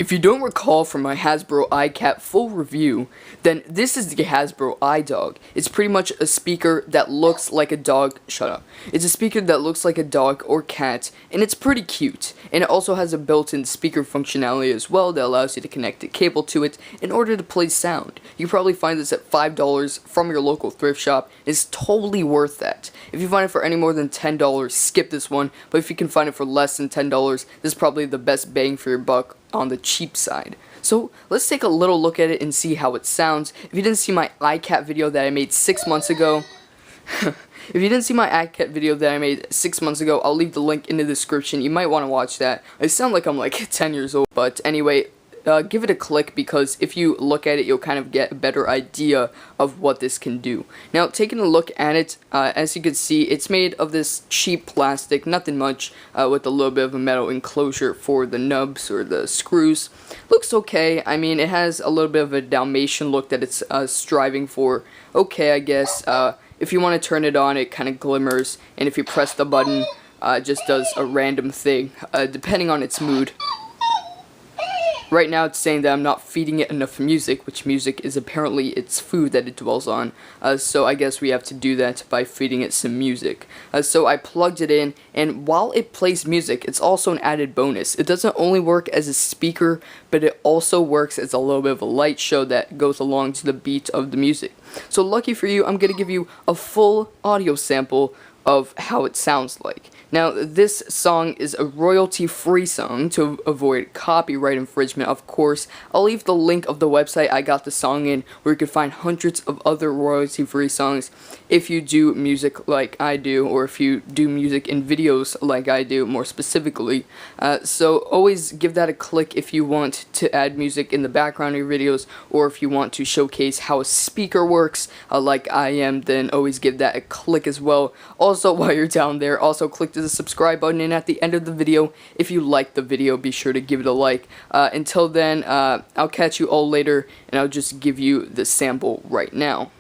If you don't recall from my Hasbro iCat full review, then this is the Hasbro iDog. It's pretty much a speaker that looks like a dog. Shut up. It's a speaker that looks like a dog or cat, and it's pretty cute. And it also has a built-in speaker functionality as well that allows you to connect a cable to it in order to play sound. You probably find this at $5 from your local thrift shop. It's totally worth that. If you find it for any more than $10, skip this one, but if you can find it for less than $10, this is probably the best bang for your buck on the cheap side. So let's take a little look at it and see how it sounds. If you didn't see my iCat video that I made 6 months ago, I'll leave the link in the description. You might want to watch that. I sound like I'm like 10 years old, but anyway, give it a click, because if you look at it, you'll kind of get a better idea of what this can do. Now, taking a look at it, as you can see, it's made of this cheap plastic, nothing much, with a little bit of a metal enclosure for the nubs or the screws. Looks okay. I mean, it has a little bit of a Dalmatian look that it's striving for. Okay, I guess. If you want to turn it on, it kind of glimmers, and if you press the button, it just does a random thing, depending on its mood. Right now it's saying that I'm not feeding it enough music, which music is apparently its food that it dwells on, so I guess we have to do that by feeding it some music. So I plugged it in, and while it plays music, it's also an added bonus. It doesn't only work as a speaker, but it also works as a little bit of a light show that goes along to the beat of the music. So lucky for you, I'm going to give you a full audio sample of how it sounds like. Now, this song is a royalty-free song to avoid copyright infringement, of course. I'll leave the link of the website I got the song in, where you can find hundreds of other royalty-free songs if you do music like I do, or if you do music in videos like I do, more specifically. So always give that a click if you want to add music in the background of your videos, or if you want to showcase how a speaker works, like I am, then always give that a click as well. Also, while you're down there, also click the subscribe button, and at the end of the video, if you like the video, be sure to give it a like. Until then, I'll catch you all later, and I'll just give you the sample right now.